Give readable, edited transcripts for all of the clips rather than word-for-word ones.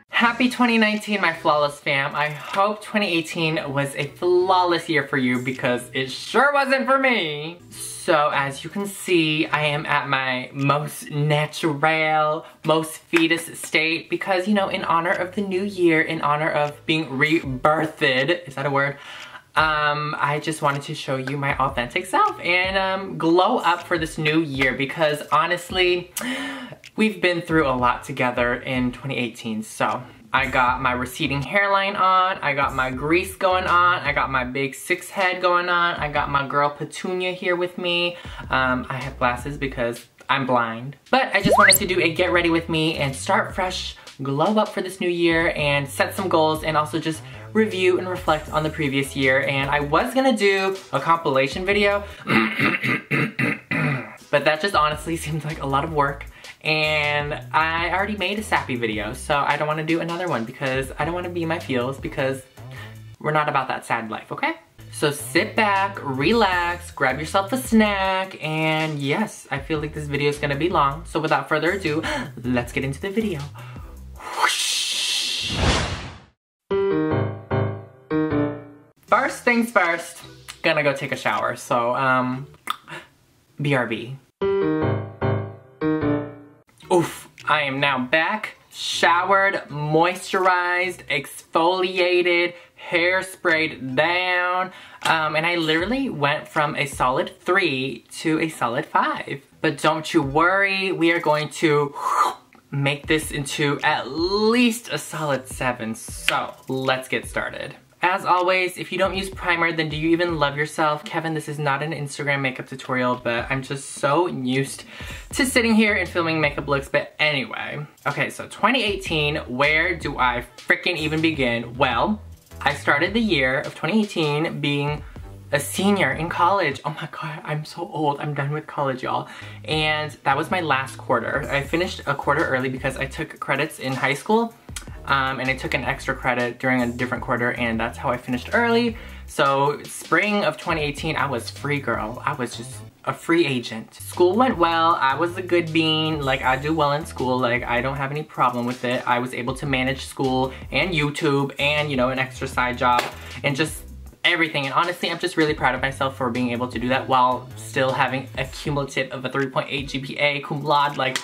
Happy 2019, my flawless fam. I hope 2018 was a flawless year for you because it sure wasn't for me. So as you can see, I am at my most natural, most fetus state because, you know, in honor of the new year, in honor of being rebirthed, is that a word? I just wanted to show you my authentic self and glow up for this new year because honestly, we've been through a lot together in 2018. So I got my receding hairline on, I got my grease going on, I got my big 6 head going on, I got my girl Petunia here with me. I have glasses because I'm blind. But I just wanted to do a get ready with me and start fresh, glow up for this new year and set some goals and also just review and reflect on the previous year. And I was gonna do a compilation video, but that just honestly seems like a lot of work. And I already made a sappy video, so I don't want to do another one because I don't want to be in my feels because we're not about that sad life, okay? So sit back, relax, grab yourself a snack, and yes, I feel like this video is gonna be long. So without further ado, let's get into the video. Whoosh. First things first, gonna go take a shower. So, BRB. Oof, I am now back, showered, moisturized, exfoliated, hair sprayed down, and I literally went from a solid 3 to a solid 5. But don't you worry, we are going to make this into at least a solid 7. So let's get started. As always, if you don't use primer, then do you even love yourself? Kevin, this is not an Instagram makeup tutorial, but I'm just so used to sitting here and filming makeup looks. But anyway, okay, so 2018, where do I freaking even begin? Well, I started the year of 2018 being a senior in college. Oh my God, I'm so old. I'm done with college, y'all. And that was my last quarter. I finished a quarter early because I took credits in high school. And I took an extra credit during a different quarter, and that's how I finished early. So spring of 2018, I was free, girl. I was just a free agent. School went well. I was a good bean. Like, I do well in school. Like, I don't have any problem with it. I was able to manage school and YouTube and, you know, an extra side job and just everything. And honestly, I'm just really proud of myself for being able to do that while still having a cumulative of a 3.8 GPA, cum laude. Like,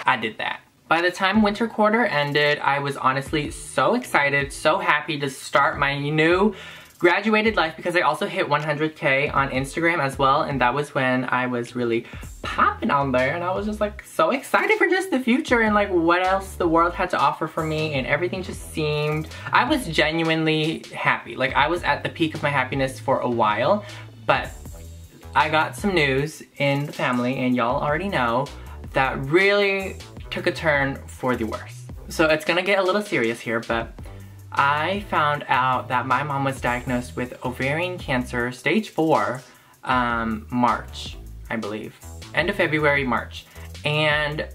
I did that. By the time winter quarter ended, I was honestly so excited, so happy to start my new graduated life because I also hit 100K on Instagram as well, and that was when I was really popping on there, and I was just like so excited for just the future and like what else the world had to offer for me, and everything just seemed, I was genuinely happy. Like, I was at the peak of my happiness for a while, but I got some news in the family, and y'all already know, that really took a turn for the worse. So it's gonna get a little serious here, but I found out that my mom was diagnosed with ovarian cancer, stage 4, March, I believe. End of February, March. And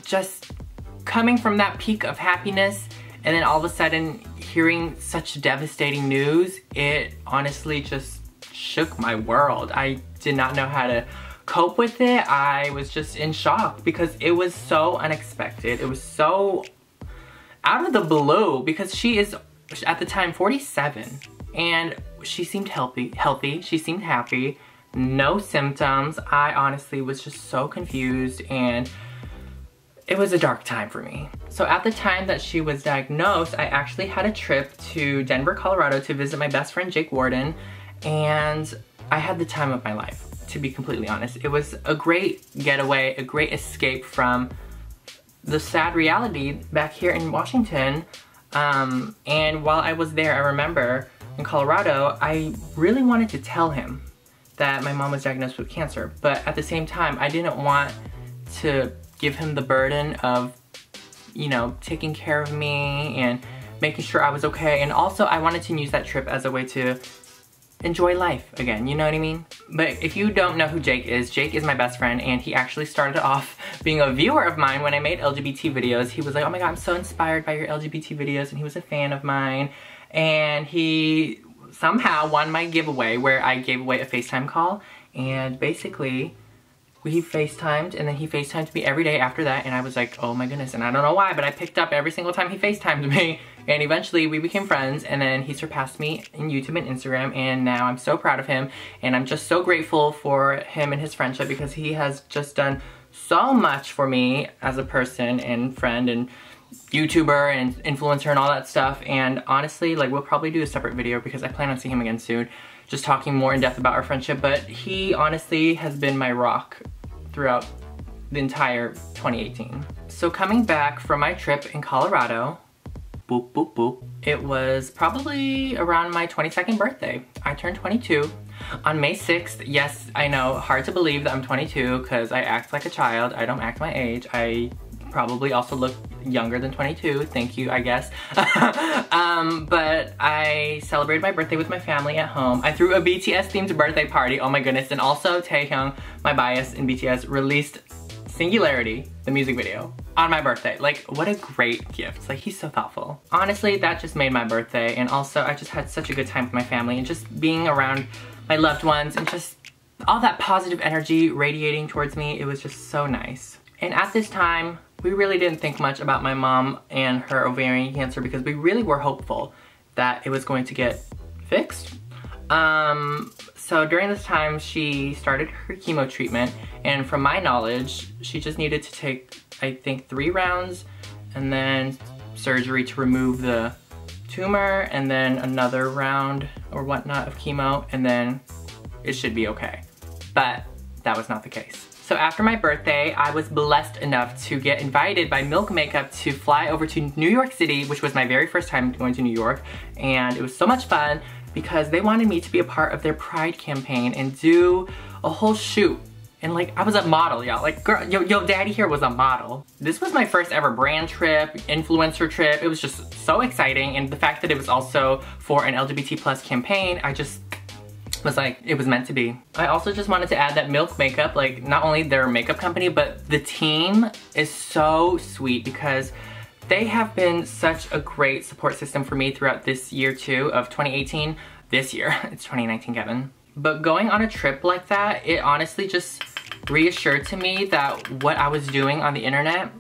just coming from that peak of happiness and then all of a sudden hearing such devastating news, it honestly just shook my world. I did not know how to cope with it. I was just in shock because it was so unexpected. It was so out of the blue because she is at the time 47 and she seemed healthy, she seemed happy, no symptoms. I honestly was just so confused and it was a dark time for me. So at the time that she was diagnosed, I actually had a trip to Denver, Colorado to visit my best friend Jake Warden, and I had the time of my life. To be completely honest, it was a great getaway, a great escape from the sad reality back here in Washington. And while I was there, I remember in Colorado, I really wanted to tell him that my mom was diagnosed with cancer, but at the same time, I didn't want to give him the burden of, you know, taking care of me and making sure I was okay. And also, I wanted to use that trip as a way to enjoy life again, you know what I mean? But if you don't know who Jake is my best friend, and he actually started off being a viewer of mine when I made LGBT videos. He was like, oh my God, I'm so inspired by your LGBT videos, and he was a fan of mine. And he somehow won my giveaway where I gave away a FaceTime call, and basically we FaceTimed, and then he FaceTimed me every day after that, and I was like, oh my goodness, and I don't know why, but I picked up every single time he FaceTimed me, and eventually we became friends, and then he surpassed me in YouTube and Instagram, and now I'm so proud of him, and I'm just so grateful for him and his friendship because he has just done so much for me as a person and friend and YouTuber and influencer and all that stuff. And honestly, like, we'll probably do a separate video because I plan on seeing him again soon, just talking more in depth about our friendship. But he honestly has been my rock throughout the entire 2018. So coming back from my trip in Colorado, boop, boop, boop, it was probably around my 22nd birthday. I turned 22 on May 6th. Yes, I know, hard to believe that I'm 22 because I act like a child. I don't act my age. I probably also look younger than 22, thank you, I guess. But I celebrated my birthday with my family at home. I threw a BTS themed birthday party, oh my goodness, and also Taehyung, my bias in BTS, released Singularity, the music video, on my birthday. Like, what a great gift. Like, he's so thoughtful. Honestly, that just made my birthday, and also I just had such a good time with my family and just being around my loved ones and just all that positive energy radiating towards me. It was just so nice. And at this time, we really didn't think much about my mom and her ovarian cancer because we really were hopeful that it was going to get fixed. So during this time, she started her chemo treatment, and from my knowledge, she just needed to take, I think, 3 rounds and then surgery to remove the tumor and then another round or whatnot of chemo, and then it should be okay. But that was not the case. So after my birthday, I was blessed enough to get invited by Milk Makeup to fly over to New York City, which was my very first time going to New York, and it was so much fun because they wanted me to be a part of their Pride campaign and do a whole shoot. And like, I was a model, y'all. Like, girl, yo, daddy here was a model. This was my first ever brand trip, influencer trip. It was just so exciting, and the fact that it was also for an LGBT plus campaign, I just was like, it was meant to be. I also just wanted to add that Milk Makeup, like, not only their makeup company, but the team is so sweet because they have been such a great support system for me throughout this year too of 2018. This year, it's 2019, Kevin. But going on a trip like that, it honestly just reassured to me that what I was doing on the internet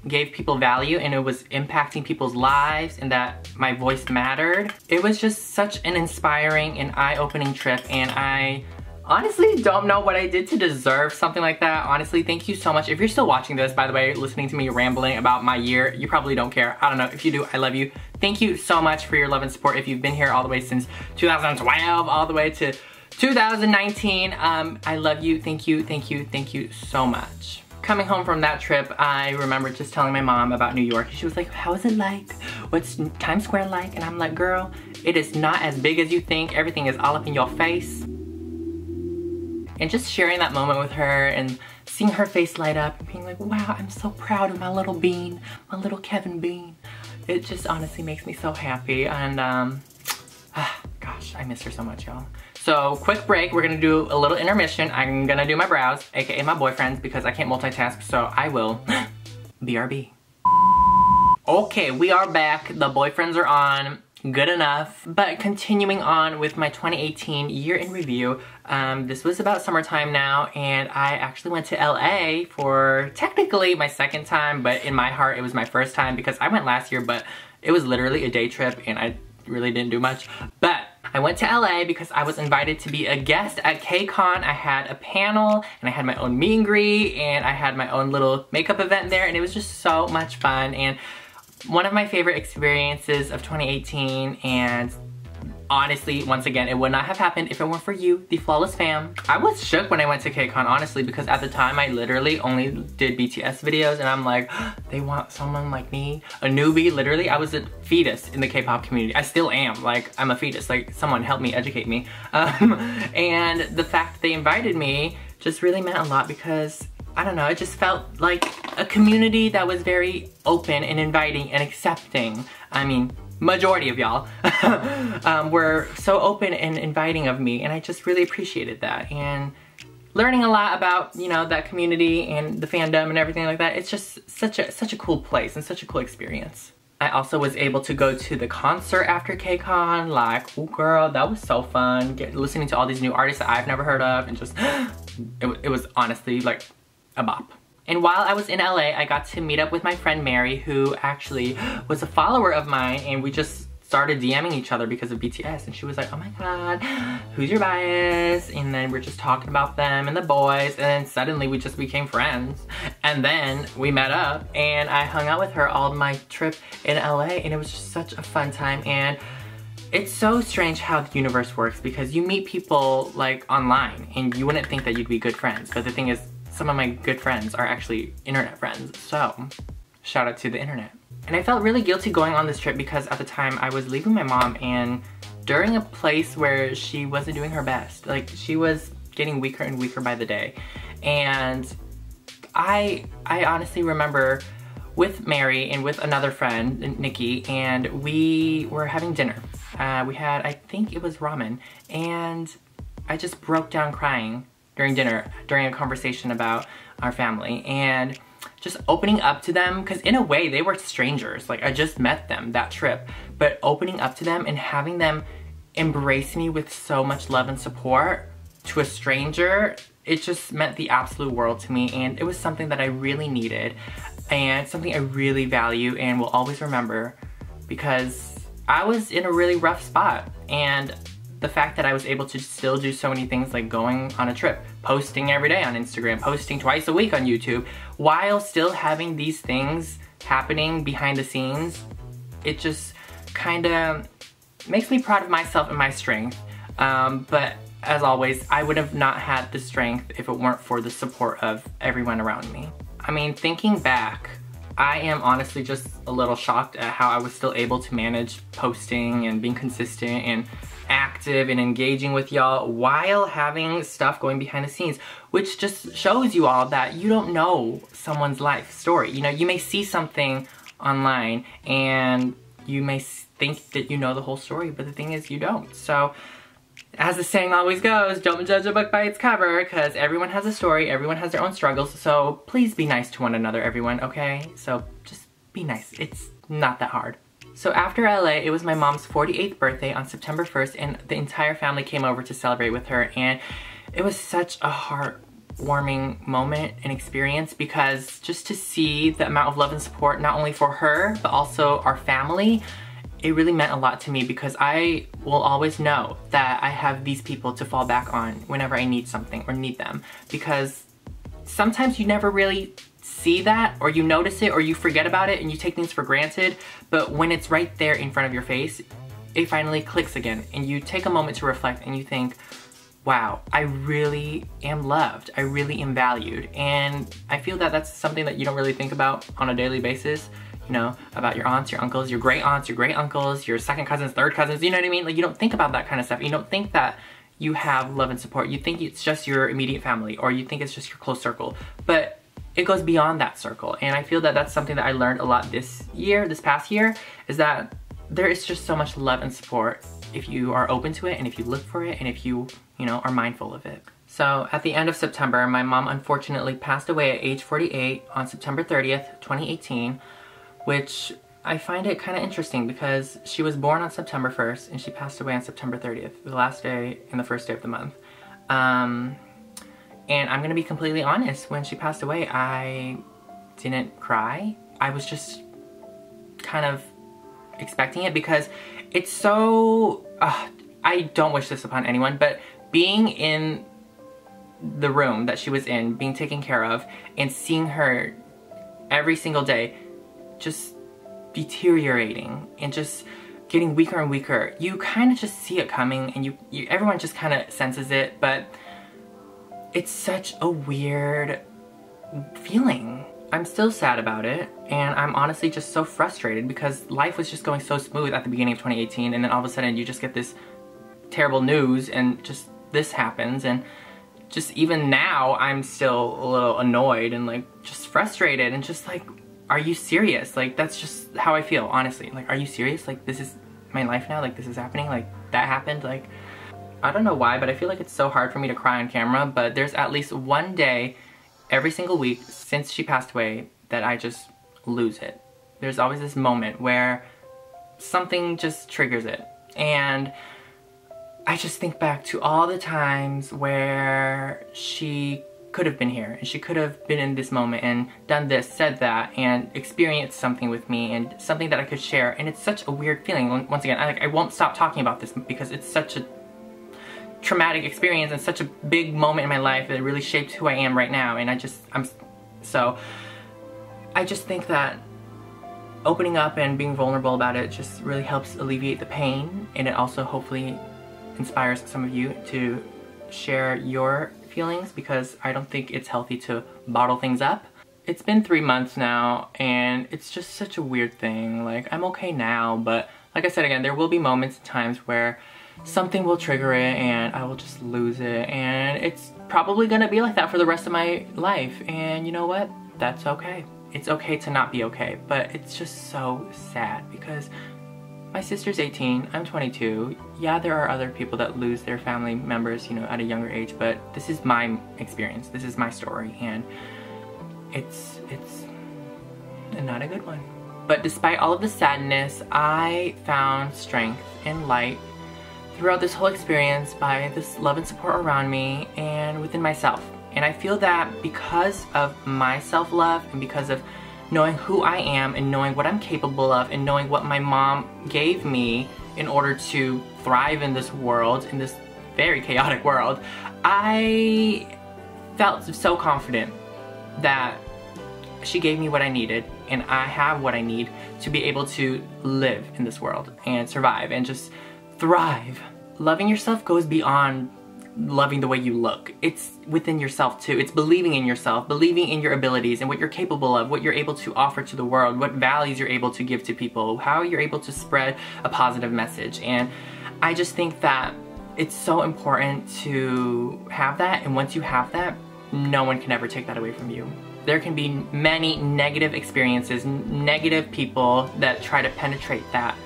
gave people value and it was impacting people's lives and that my voice mattered. It was just such an inspiring and eye-opening trip, and I honestly don't know what I did to deserve something like that. Honestly, thank you so much. If you're still watching this, by the way, listening to me rambling about my year, you probably don't care. I don't know. If you do, I love you. Thank you so much for your love and support. If you've been here all the way since 2012, all the way to 2019, I love you. Thank you, thank you, thank you so much. Coming home from that trip, I remember just telling my mom about New York. She was like, how is it like? What's Times Square like? And I'm like, girl, it is not as big as you think. Everything is all up in your face. And just sharing that moment with her and seeing her face light up and being like, wow, I'm so proud of my little bean, my little Kevin bean. It just honestly makes me so happy. And gosh, I miss her so much, y'all. So quick break, we're gonna do a little intermission. I'm gonna do my brows, AKA my boyfriend's, because I can't multitask, so I will BRB. Okay, we are back. The boyfriends are on. Good enough. But continuing on with my 2018 year in review, this was about summertime now, and I actually went to LA for technically my second time, but in my heart it was my first time because I went last year, but it was literally a day trip and I really didn't do much. But I went to LA because I was invited to be a guest at KCON. I had a panel and I had my own meet and greet and I had my own little makeup event there, and it was just so much fun and one of my favorite experiences of 2018, and honestly, once again, it would not have happened if it weren't for you, the Flawless fam. I was shook when I went to KCON, honestly, because at the time I literally only did BTS videos and I'm like, they want someone like me, a newbie. Literally, I was a fetus in the K-pop community. I still am, like, I'm a fetus, like, someone help me, educate me. And the fact that they invited me just really meant a lot because I don't know, it just felt like a community that was very open and inviting and accepting. I mean, majority of y'all were so open and inviting of me, and I just really appreciated that. And learning a lot about, you know, that community and the fandom and everything like that, it's just such a cool place and such a cool experience. I also was able to go to the concert after KCON, like, oh girl, that was so fun. Listening to all these new artists that I've never heard of and just it was honestly like a bop. And while I was in LA, I got to meet up with my friend Mary, who actually was a follower of mine, and we just started DMing each other because of BTS, and she was like, oh my god, who's your bias? And then we're just talking about them and the boys, and then suddenly we just became friends. And then we met up, and I hung out with her all my trip in LA, and it was just such a fun time. And it's so strange how the universe works, because you meet people like online, and you wouldn't think that you'd be good friends, but the thing is, some of my good friends are actually internet friends, so shout out to the internet. And I felt really guilty going on this trip because at the time I was leaving my mom, and during a place where she wasn't doing her best. Like, she was getting weaker and weaker by the day. And I honestly remember with Mary and with another friend, Nikki, and we were having dinner. We had, I think it was ramen, and I just broke down crying during dinner, during a conversation about our family, and just opening up to them, because in a way they were strangers. Like, I just met them that trip, but opening up to them and having them embrace me with so much love and support to a stranger, it just meant the absolute world to me. And it was something that I really needed, and something I really value and will always remember, because I was in a really rough spot. And the fact that I was able to still do so many things, like going on a trip, posting every day on Instagram, posting twice a week on YouTube, while still having these things happening behind the scenes, it just kind of makes me proud of myself and my strength. But as always, I would have not had the strength if it weren't for the support of everyone around me. I mean, thinking back, I am honestly just a little shocked at how I was still able to manage posting and being consistent and active and engaging with y'all while having stuff going behind the scenes, which just shows you all that you don't know someone's life story. You know, you may see something online and you may think that you know the whole story, but the thing is, you don't. So, as the saying always goes, don't judge a book by its cover, because everyone has a story, everyone has their own struggles, so please be nice to one another, everyone, okay? So just be nice. It's not that hard. So after LA, it was my mom's 48th birthday on September 1st, and the entire family came over to celebrate with her, and it was such a heartwarming moment and experience, because just to see the amount of love and support, not only for her, but also our family, it really meant a lot to me, because I will always know that I have these people to fall back on whenever I need something or need them, because sometimes you never really see that, or you notice it, or you forget about it and you take things for granted, but when it's right there in front of your face, it finally clicks again, and you take a moment to reflect and you think, wow, I really am loved, I really am valued. And I feel that that's something that you don't really think about on a daily basis, you know, about your aunts, your uncles, your great aunts, your great uncles, your second cousins, third cousins, you know what I mean? Like, you don't think about that kind of stuff. You don't think that you have love and support. You think it's just your immediate family, or you think it's just your close circle, but it goes beyond that circle. And I feel that that's something that I learned a lot this past year, is that there is just so much love and support if you are open to it, and if you look for it, and if you know, are mindful of it. So at the end of September, my mom unfortunately passed away at age 48 on September 30th, 2018, which I find it kind of interesting, because she was born on September 1st and she passed away on September 30th, the last day and the first day of the month. And I'm gonna be completely honest, when she passed away, I didn't cry. I was just kind of expecting it, because it's so, I don't wish this upon anyone, but being in the room that she was in, being taken care of, and seeing her every single day just deteriorating and just getting weaker and weaker, you kind of just see it coming, and everyone just kind of senses it, but it's such a weird feeling. I'm still sad about it, and I'm honestly just so frustrated, because life was just going so smooth at the beginning of 2018, and then all of a sudden you just get this terrible news, and just this happens, and just even now I'm still a little annoyed and like just frustrated, and just like, are you serious? Like, that's just how I feel, honestly. Like, are you serious? Like, this is my life now? Like, this is happening? Like, that happened? Like, I don't know why, but I feel like it's so hard for me to cry on camera, but there's at least one day every single week since she passed away that I just lose it. There's always this moment where something just triggers it. And I just think back to all the times where she could have been here and she could have been in this moment and done this, said that, and experienced something with me and something that I could share. And it's such a weird feeling. Once again, I won't stop talking about this because it's such a traumatic experience and such a big moment in my life that really shaped who I am right now. And I just think that opening up and being vulnerable about it just really helps alleviate the pain, and it also hopefully inspires some of you to share your feelings, because I don't think it's healthy to bottle things up. It's been 3 months now and it's just such a weird thing. Like, I'm okay now, but like I said again, there will be moments and times where something will trigger it and I will just lose it, and it's probably gonna be like that for the rest of my life. And you know what? That's okay. It's okay to not be okay, but it's just so sad because my sister's 18, I'm 22. Yeah, there are other people that lose their family members, you know, at a younger age, but this is my experience. This is my story, and it's not a good one. But despite all of the sadness, I found strength and light throughout this whole experience by this love and support around me and within myself. And I feel that because of my self-love and because of knowing who I am and knowing what I'm capable of and knowing what my mom gave me in order to thrive in this world, in this very chaotic world, I felt so confident that she gave me what I needed, and I have what I need to be able to live in this world and survive and just thrive. Loving yourself goes beyond loving the way you look. It's within yourself too. It's believing in yourself, believing in your abilities and what you're capable of, what you're able to offer to the world, what values you're able to give to people, how you're able to spread a positive message. And I just think that it's so important to have that, and once you have that, no one can ever take that away from you. There can be many negative experiences, negative people that try to penetrate that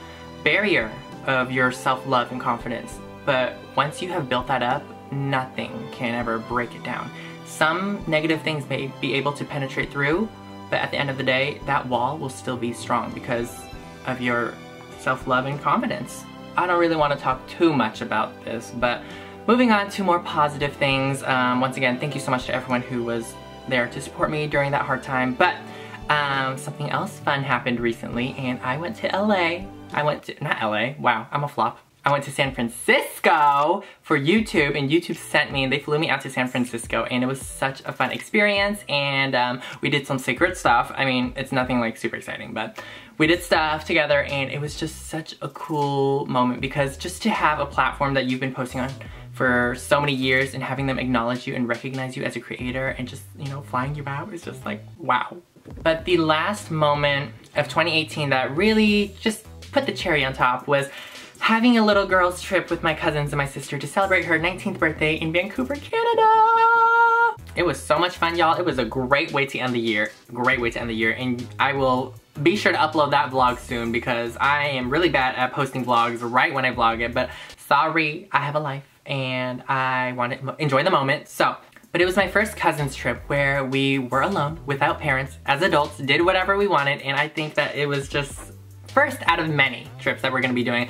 barrier of your self-love and confidence. But once you have built that up, nothing can ever break it down. Some negative things may be able to penetrate through, but at the end of the day, that wall will still be strong because of your self-love and confidence. I don't really want to talk too much about this, but moving on to more positive things. Once again, thank you so much to everyone who was there to support me during that hard time. But something else fun happened recently, and I went to LA. Not LA, wow, I'm a flop. I went to San Francisco for YouTube, and YouTube sent me, and they flew me out to San Francisco, and it was such a fun experience, and we did some secret stuff. I mean, it's nothing like super exciting, but we did stuff together, and it was just such a cool moment, because just to have a platform that you've been posting on for so many years and having them acknowledge you and recognize you as a creator and just, you know, flying you out is just like, wow. But the last moment of 2018 that really just put the cherry on top was having a little girls trip with my cousins and my sister to celebrate her 19th birthday in Vancouver, Canada. It was so much fun, y'all. It was a great way to end the year. Great way to end the year. And I will be sure to upload that vlog soon because I am really bad at posting vlogs right when I vlog it. But sorry, I have a life and I want to enjoy the moment. But it was my first cousin's trip where we were alone, without parents, as adults, did whatever we wanted. And I think that it was just first out of many trips that we're gonna be doing.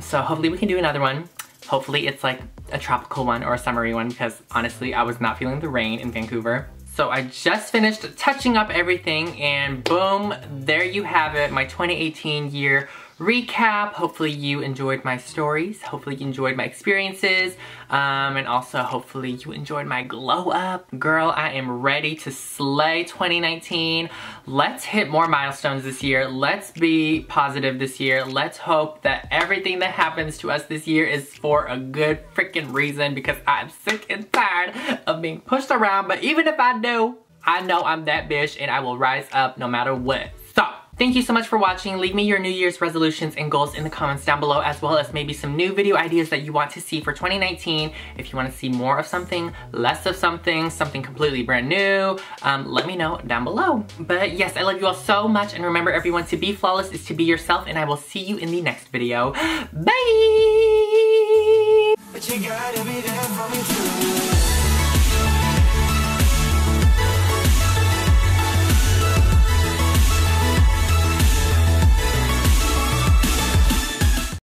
So hopefully we can do another one. Hopefully it's like a tropical one or a summery one, because honestly, I was not feeling the rain in Vancouver. So I just finished touching up everything, and boom, there you have it, my 2018 year recap. Hopefully you enjoyed my stories, hopefully you enjoyed my experiences, and also hopefully you enjoyed my glow up. Girl, I am ready to slay 2019. Let's hit more milestones this year. Let's be positive this year. Let's hope that everything that happens to us this year is for a good freaking reason, because I'm sick and tired of being pushed around. But even if I do, I know I'm that bitch and I will rise up no matter what. So, thank you so much for watching. Leave me your New Year's resolutions and goals in the comments down below, as well as maybe some new video ideas that you want to see for 2019. If you want to see more of something, less of something, something completely brand new, let me know down below. But yes, I love you all so much, and remember everyone, to be flawless is to be yourself, and I will see you in the next video. Bye!